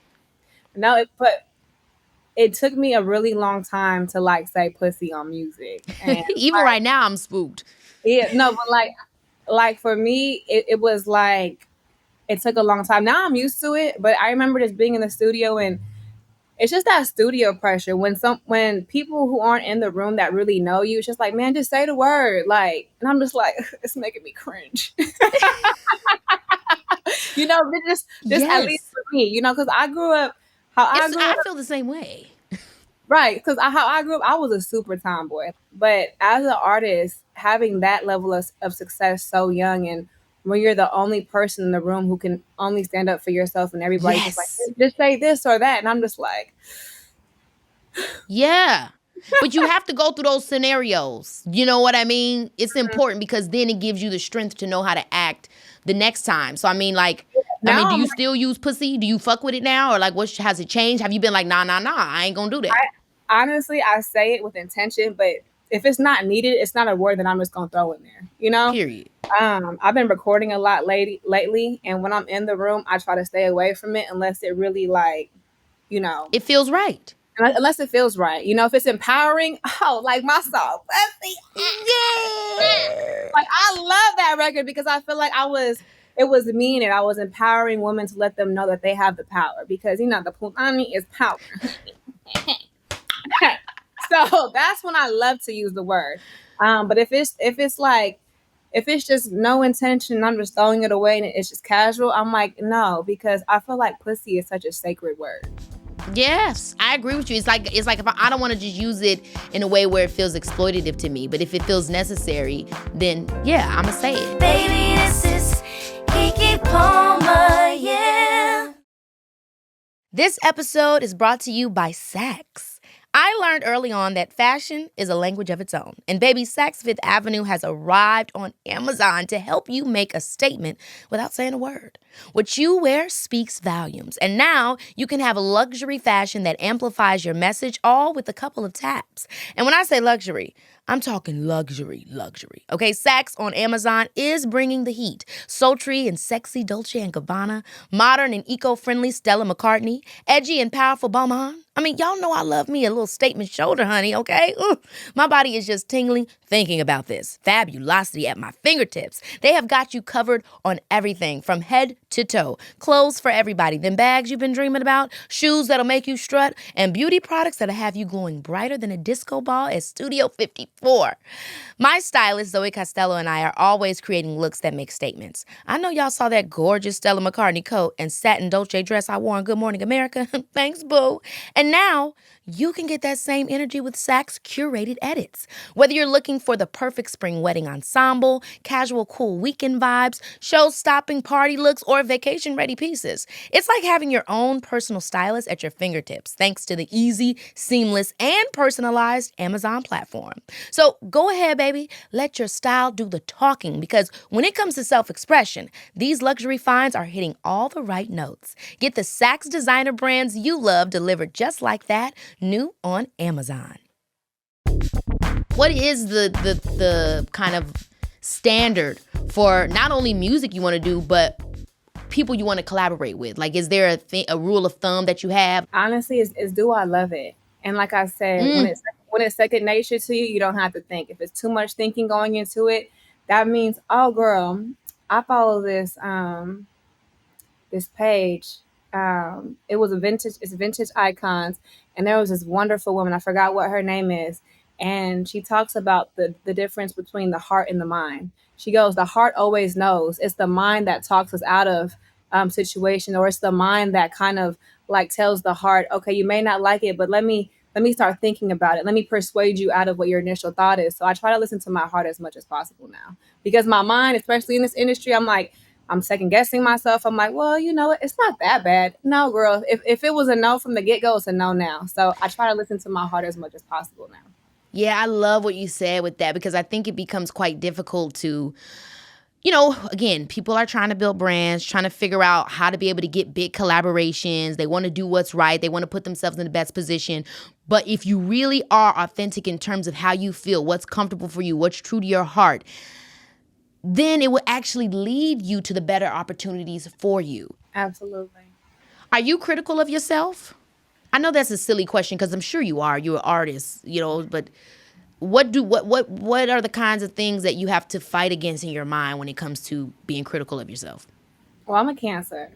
no, but it took me a really long time to like say pussy on music. And Even right now, I'm spooked. yeah, no, but like for me, it was like it took a long time. Now I'm used to it, but I remember just being in the studio and it's just that studio pressure when people who aren't in the room that really know you, it's just like, man, just say the word. Like, and I'm just like, it's making me cringe. But just at least Yes. for me, because I grew up how I grew I up. feel the same way. Right, because how I grew up, I was a super tomboy. But as an artist, having that level of success so young, and when you're the only person in the room who can only stand up for yourself, and everybody's just like, Yes. just say this or that, and I'm just like, Yeah. But you have to go through those scenarios. You know what I mean? It's important because then it gives you the strength to know how to act the next time. So now do I'm you still use pussy? Do you fuck with it now? Or like has it changed? Have you been like, nah, nah, nah, I ain't gonna do that? honestly, I say it with intention, but if it's not needed, it's not a word that I'm just gonna throw in there. Period. I've been recording a lot lately, and when I'm in the room, I try to stay away from it unless it really like, you know, It feels right. unless it feels right. If it's empowering, oh, like my song, Pussy. Yeah. Like I love that record because I feel like it was me and I was empowering women to let them know that they have the power because the punani is power. So that's when I love to use the word. But if it's just no intention, I'm just throwing it away and it's just casual, I'm like, no, because I feel like pussy is such a sacred word. Yes, I agree with you. It's like if I don't want to just use it in a way where it feels exploitative to me, but if it feels necessary, then yeah, I'ma say it. Baby, this is Keke Palmer, yeah. This episode is brought to you by Saks. I learned early on that fashion is a language of its own. And baby, Saks Fifth Avenue has arrived on Amazon to help you make a statement without saying a word. What you wear speaks volumes. And now you can have a luxury fashion that amplifies your message all with a couple of taps. And when I say luxury, I'm talking luxury. Okay, Saks on Amazon is bringing the heat. Sultry and sexy Dolce & Gabbana, modern and eco-friendly Stella McCartney, edgy and powerful Balmain. I mean, y'all know I love me a little statement shoulder, honey, okay? My body is just tingling thinking about this. Fabulosity at my fingertips. They have got you covered on everything from head to toe. Clothes for everybody. Them bags you've been dreaming about, shoes that'll make you strut, and beauty products that'll have you glowing brighter than a disco ball at Studio 54. My stylist, Zoe Costello, and I are always creating looks that make statements. I know y'all saw that gorgeous Stella McCartney coat and satin Dolce dress I wore on Good Morning America. Thanks, boo. And now, you can get that same energy with Saks curated edits. Whether you're looking for the perfect spring wedding ensemble, casual cool weekend vibes, show-stopping party looks, or vacation-ready pieces, it's like having your own personal stylist at your fingertips thanks to the easy, seamless, and personalized Amazon platform. So go ahead, baby. Let your style do the talking because when it comes to self-expression, these luxury finds are hitting all the right notes. Get the Saks designer brands you love delivered just like that, new on Amazon. What is the kind of standard for not only music you want to do, but people you want to collaborate with? Like, is there a rule of thumb that you have? Honestly, is do I love it? And like I said, when it's second nature to you, you don't have to think. If it's too much thinking going into it, that means, oh girl, I follow this page. It's vintage icons, and there was this wonderful woman. I forgot what her name is, and she talks about the difference between the heart and the mind. She goes, the heart always knows. It's the mind that talks us out of situation, or it's the mind that kind of like tells the heart, okay, you may not like it, but let me start thinking about it. Let me persuade you out of what your initial thought is. So I try to listen to my heart as much as possible now, because my mind, especially in this industry, I'm second guessing myself. I'm like, well, you know what? It's not that bad. No, girl. If it was a no from the get-go, it's a no now. So I try to listen to my heart as much as possible now. Yeah, I love what you said with that because I think it becomes quite difficult to, again, people are trying to build brands, trying to figure out how to be able to get big collaborations. They want to do what's right. They want to put themselves in the best position. But if you really are authentic in terms of how you feel, what's comfortable for you, what's true to your heart, then it will actually lead you to the better opportunities for you. Absolutely. Are you critical of yourself? I know that's a silly question because I'm sure you are. You're an artist, but what are the kinds of things that you have to fight against in your mind when it comes to being critical of yourself? Well, I'm a Cancer.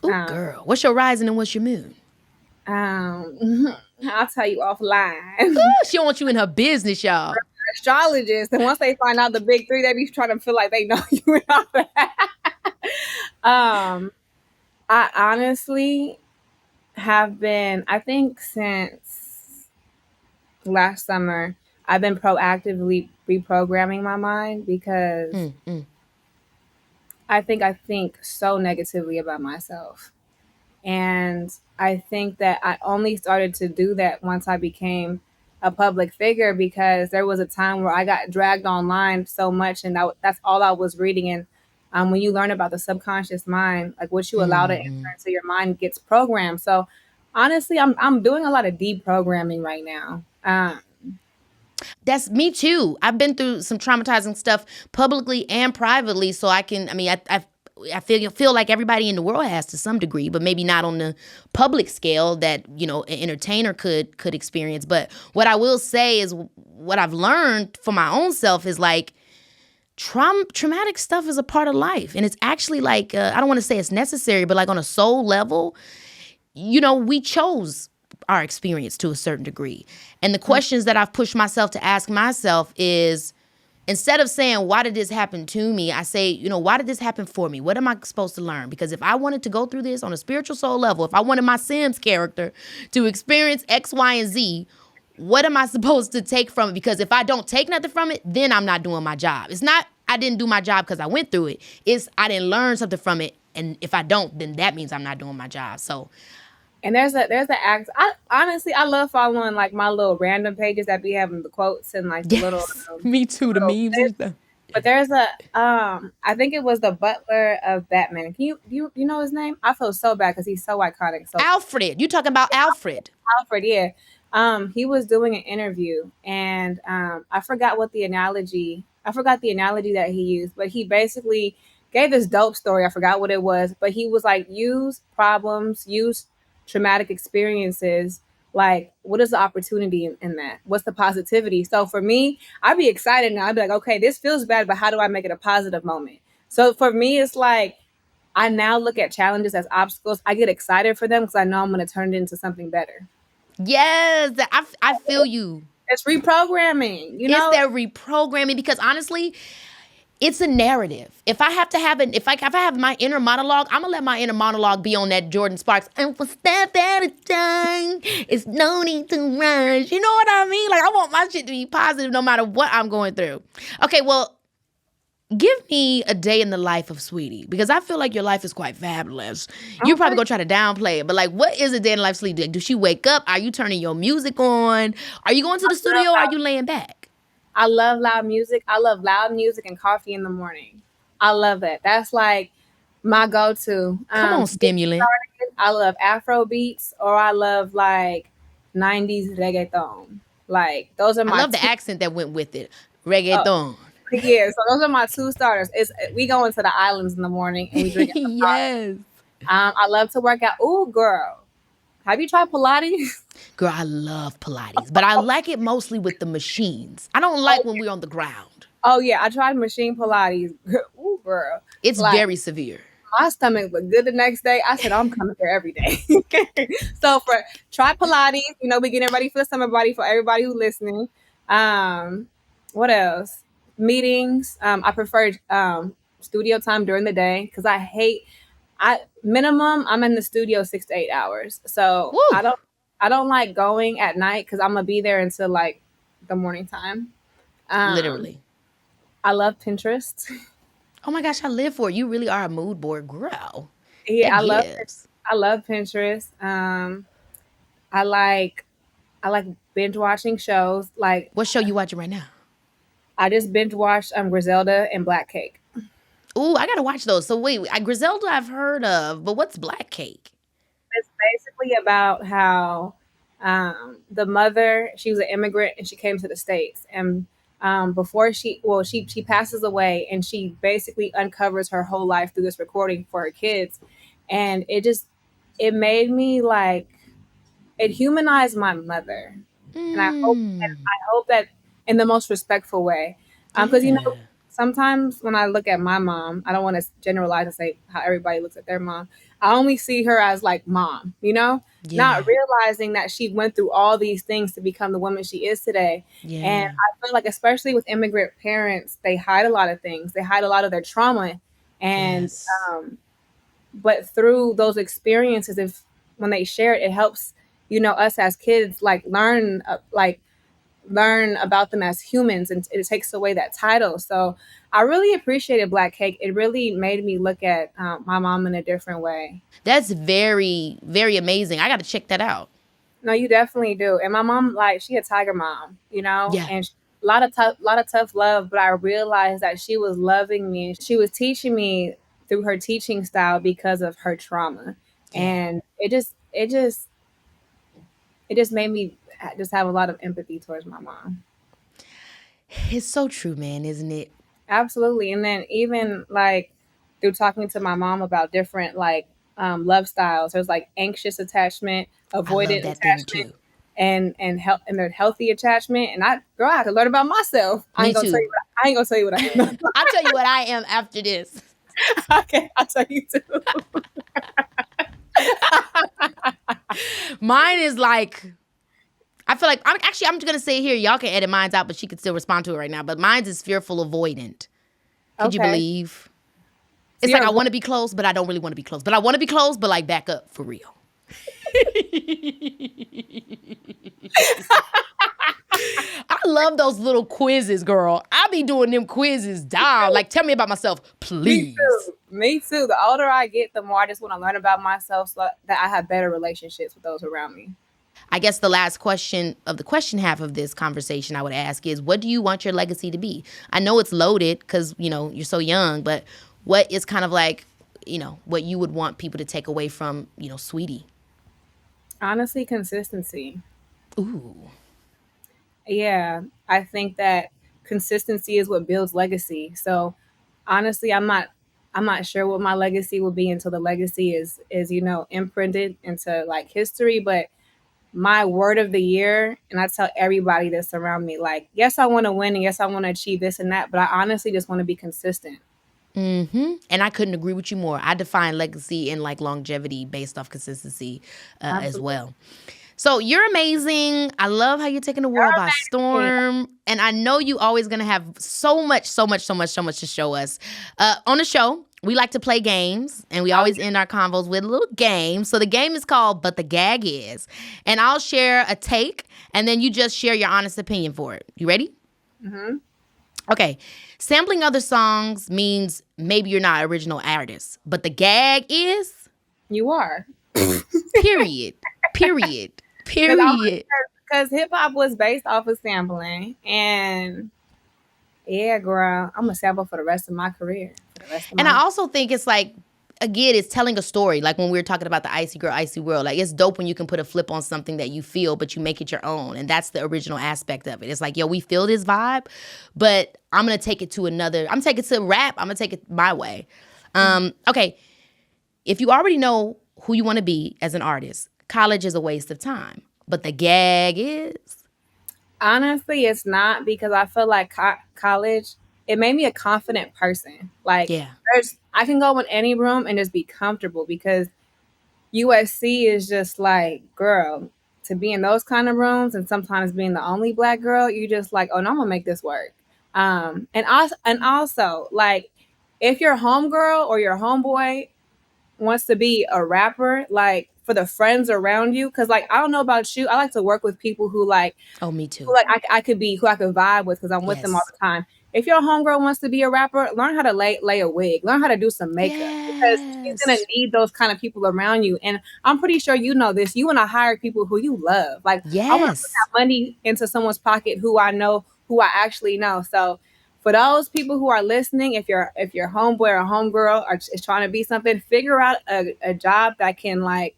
Ooh, girl. What's your rising and what's your moon? I'll tell you offline. She don't want you in her business, y'all. Astrologists, and once they find out the big three, they be trying to feel like they know you and all that. I honestly have been, I think since last summer, I've been proactively reprogramming my mind because I think so negatively about myself. And I think that I only started to do that once I became a public figure, because there was a time where I got dragged online so much, and that's all I was reading. And when you learn about the subconscious mind, like what you allow to enter into your mind gets programmed. So honestly, I'm doing a lot of deprogramming right now. That's me too. I've been through some traumatizing stuff publicly and privately, so I feel like everybody in the world has to some degree, but maybe not on the public scale that, an entertainer could experience. But what I will say is what I've learned for my own self is like traumatic stuff is a part of life. And it's actually like, I don't want to say it's necessary, but like on a soul level, we chose our experience to a certain degree. And the questions that I've pushed myself to ask myself is Instead of saying, why did this happen to me? I say, why did this happen for me? What am I supposed to learn? Because if I wanted to go through this on a spiritual soul level, if I wanted my Sims character to experience X, Y, and Z, what am I supposed to take from it? Because if I don't take nothing from it, then I'm not doing my job. It's not I didn't do my job because I went through it. It's I didn't learn something from it. And if I don't, then that means I'm not doing my job. So And there's a act. I love following like my little random pages that be having the quotes and like the little me too, the little memes and clips. stuff. But there's a I think it was the butler of Batman. Can you know his name? I feel so bad because he's so iconic. So Alfred. You talking about Alfred. Alfred, yeah. He was doing an interview and I forgot the analogy that he used, but he basically gave this dope story. I forgot what it was, but he was like, use problems, use traumatic experiences. Like, what is the opportunity in that? What's the positivity? So for me, I'd be excited now. I'd be like, okay, this feels bad, but how do I make it a positive moment? So for me, it's like, I now look at challenges as obstacles. I get excited for them because I know I'm going to turn it into something better. Yes, I feel you. It's reprogramming, It's that reprogramming because honestly, it's a narrative. If I have to have if I have my inner monologue, I'm gonna let my inner monologue be on that Jordan Sparks. And for step at a time, it's no need to rush. You know what I mean? Like I want my shit to be positive no matter what I'm going through. Okay, well, give me a day in the life of Saweetie because I feel like your life is quite fabulous. You probably gonna try to downplay it, but like, what is a day in the life of Saweetie? Like, does she wake up? Are you turning your music on? Are you going to the studio? Or are you laying back? I love loud music. I love loud music and coffee in the morning. I love that. That's like my go-to. Come on, stimulant. I love Afro beats or I love like 90s reggaeton. Like those are my I love the accent that went with it. Reggaeton. Yeah, so those are my two starters. We go into the islands in the morning and we drink. Yes. I love to work out. Ooh, girl. Have you tried Pilates? Girl, I love Pilates, but I like it mostly with the machines. I don't like when we're on the ground. Oh, yeah. I tried machine Pilates. Ooh, girl. It's like, very severe. My stomach looked good the next day. I said, I'm coming here every day. So try Pilates. We getting ready for the summer body for everybody who's listening. What else? Meetings. I prefer studio time during the day because minimum I'm in the studio 6 to 8 hours. So Woo. I don't like going at night because I'm gonna be there until like the morning time. Literally. I love Pinterest. Oh my gosh, I live for it. You really are a mood board girl. Yeah, I love Pinterest. I like binge watching shows. Like, what show you watching right now? I just binge watched Griselda and Black Cake. Ooh, I gotta watch those. So wait, Griselda I've heard of, but what's Black Cake? It's basically about how the mother, she was an immigrant and she came to the States. And before she passes away and she basically uncovers her whole life through this recording for her kids. And it made me like, it humanized my mother. And I hope that in the most respectful way. Because, sometimes when I look at my mom, I don't want to generalize and say how everybody looks at their mom. I only see her as like mom, not realizing that she went through all these things to become the woman she is today. Yeah. And I feel like, especially with immigrant parents, they hide a lot of things. They hide a lot of their trauma. And, but through those experiences, when they share it, it helps, us as kids, like learn about them as humans, and it takes away that title. So I really appreciated Black Cake. It really made me look at my mom in a different way. That's very, very amazing. I got to check that out. No, you definitely do. And my mom, like, she a tiger mom, Yeah. And a lot of tough love. But I realized that she was loving me. She was teaching me through her teaching style because of her trauma, and it just made me just have a lot of empathy towards my mom. It's so true, man, isn't it? Absolutely. And then even like through talking to my mom about different like love styles, there's like anxious attachment, avoidant attachment, too. And there's healthy attachment. And I had to learn about myself. I ain't gonna tell you what I am. I'll tell you what I am after this. Okay, I'll tell you too. Mine is like, I feel like I'm just gonna say it here. Y'all can edit mine's out, but she could still respond to it right now. But mine's is fearful avoidant. Could you Okay. believe? So It's like you're I want to be close, but I don't really want to be close. But I want to be close, but like back up for real. I love those little quizzes, girl. I be doing them quizzes down. Like, tell me about myself, please. Me too. The older I get, the more I just want to learn about myself so that I have better relationships with those around me. I guess the last question of the question half of this conversation I would ask is, what do you want your legacy to be? I know it's loaded because, you're so young, but what is kind of like, what you would want people to take away from, Saweetie? Honestly, consistency. Ooh. Yeah, I think that consistency is what builds legacy. So honestly, I'm not sure what my legacy will be until the legacy is imprinted into like history, but my word of the year, and I tell everybody this around me, like, yes, I want to win and yes, I want to achieve this and that, but I honestly just want to be consistent. And I couldn't agree with you more. I define legacy and like longevity based off consistency as well. So you're amazing. I love how you're taking the world by storm. And I know you always going to have so much to show us. On the show, we like to play games, and we always end our convos with a little game. So the game is called But the Gag Is. And I'll share a take, and then you just share your honest opinion for it. You ready? Mm-hmm. Okay. Sampling other songs means maybe you're not an original artist, but the gag is? You are. Period. Because hip hop was based off of sampling, and yeah, girl, I'm a sample for the rest of my career. And I also think it's like, again, it's telling a story. Like when we were talking about the Icy Girl, Icy World. Like, it's dope when you can put a flip on something that you feel, but you make it your own. And that's the original aspect of it. It's like, yo, we feel this vibe, but I'm going to take it to I'm taking it to rap. I'm going to take it my way. Okay. If you already know who you want to be as an artist, college is a waste of time. But the gag is? Honestly, it's not, because I feel like college, it made me a confident person. Like, Yeah. I can go in any room and just be comfortable, because USC is just like, girl, to be in those kind of rooms and sometimes being the only Black girl, you just like, oh no, I'm gonna make this work. And also, like, if your homegirl or your homeboy wants to be a rapper, like, for the friends around you, because like, I don't know about you, I like to work with people who like, oh, me too, who, like, I could vibe with, because I'm with them all the time. If your homegirl wants to be a rapper, learn how to lay a wig, learn how to do some makeup, because she's gonna need those kind of people around you. And I'm pretty sure you know this. You want to hire people who you love. Like, I want to put that money into someone's pocket who I know, who I actually know. So for those people who are listening, if your homeboy or homegirl is trying to be something, figure out a job that can like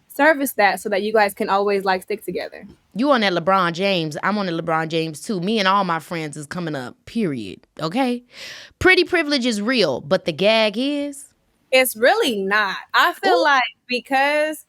service that, so that you guys can always like stick together. You on that LeBron James. I'm on the LeBron James too. Me and all my friends is coming up, period. Okay? Pretty privilege is real, but the gag is? It's really not. I feel like, because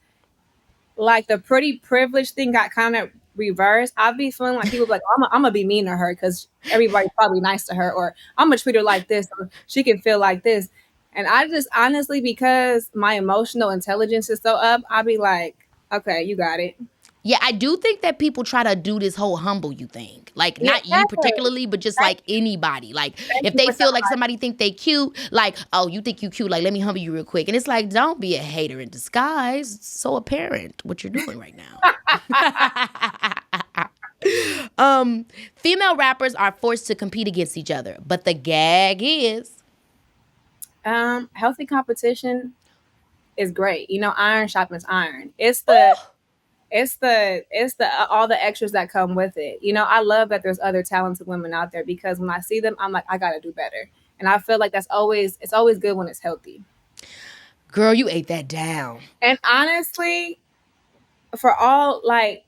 like the pretty privilege thing got kind of reversed, I'd be feeling like people be like, oh, I'm gonna be mean to her because everybody's probably nice to her, or I'm gonna treat her like this, or she can feel like this. And I just honestly, because my emotional intelligence is so up, I'd be like, okay, you got it. Yeah, I do think that people try to do this whole humble you thing. Like, not you particularly, but just like anybody. Like, if they feel like somebody think they cute, like, oh, you think you cute, like, let me humble you real quick. And it's like, don't be a hater in disguise. It's so apparent what you're doing right now. Female rappers are forced to compete against each other, but the gag is? Healthy competition is great. Iron sharpens iron. It's the all the extras that come with it. I love that there's other talented women out there, because when I see them, I'm like, I gotta do better. And I feel like it's always good when it's healthy. Girl, you ate that down. And honestly, for all like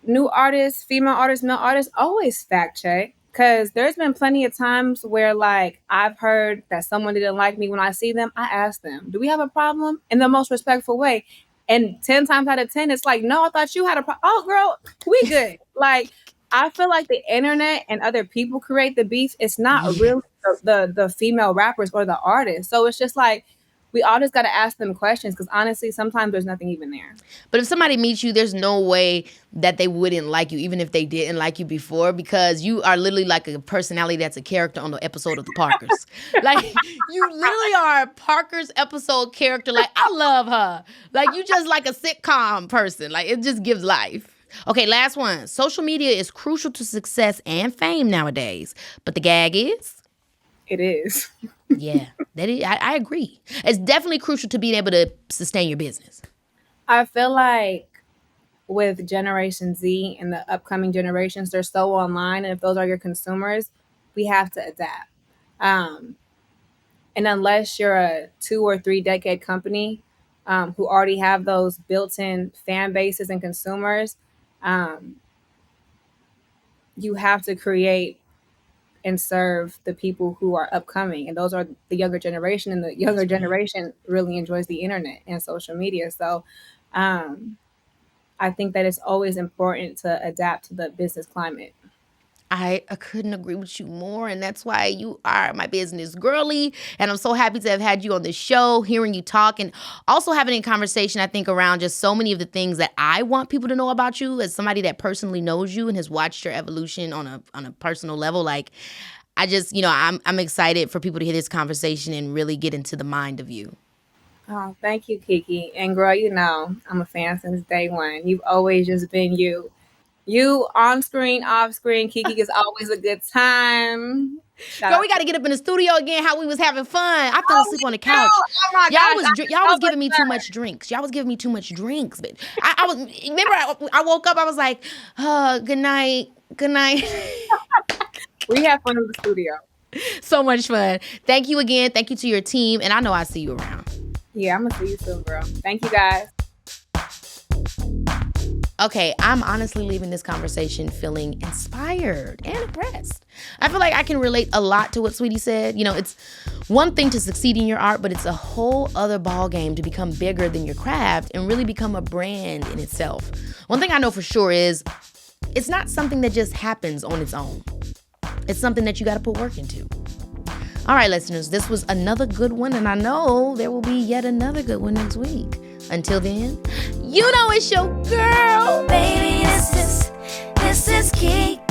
new artists, female artists, male artists, always fact check. Because there's been plenty of times where like I've heard that someone didn't like me. When I see them, I ask them, do we have a problem? In the most respectful way. And 10 times out of 10, it's like, no, I thought you had a problem. Oh, girl, we good. Like, I feel like the internet and other people create the beef. It's not really the female rappers or the artists. So it's just like, we all just got to ask them questions, because honestly, sometimes there's nothing even there. But if somebody meets you, there's no way that they wouldn't like you, even if they didn't like you before, because you are literally like a personality that's a character on the episode of The Parkers. Like, you literally are a Parkers episode character. Like, I love her. Like, you just like a sitcom person. Like, it just gives life. Okay, last one. Social media is crucial to success and fame nowadays. But the gag is? It is. Yeah, that is, I agree. It's definitely crucial to being able to sustain your business. I feel like with Generation Z and the upcoming generations, they're so online. And if those are your consumers, we have to adapt. And unless you're a 2 or 3 decade company who already have those built-in fan bases and consumers, you have to create and serve the people who are upcoming. And those are the younger generation. And the younger generation really enjoys the internet and social media. So I think that it's always important to adapt to the business climate. I couldn't agree with you more, and that's why you are my business girly, and I'm so happy to have had you on the show, hearing you talk, and also having a conversation, I think, around just so many of the things that I want people to know about you as somebody that personally knows you and has watched your evolution on a personal level. Like, I just, I'm excited for people to hear this conversation and really get into the mind of you. Oh, thank you, Kiki. And girl, I'm a fan since day one. You've always just been you. You on screen, off screen. Kiki is always a good time. Girl, we got to get up in the studio again. How we was having fun. I fell asleep on the couch. Oh my God. Y'all was giving me too much drinks. Y'all was giving me too much drinks. But I was. Remember, I woke up. I was like, good night, good night. We have fun in the studio. So much fun. Thank you again. Thank you to your team, and I know I'll see you around. Yeah, I'm gonna see you soon, girl. Thank you, guys. Okay, I'm honestly leaving this conversation feeling inspired and impressed. I feel like I can relate a lot to what Saweetie said. It's one thing to succeed in your art, but it's a whole other ball game to become bigger than your craft and really become a brand in itself. One thing I know for sure is it's not something that just happens on its own. It's something that you got to put work into. All right, listeners, this was another good one, and I know there will be yet another good one next week. Until then, it's your girl. Baby, this is Kiki.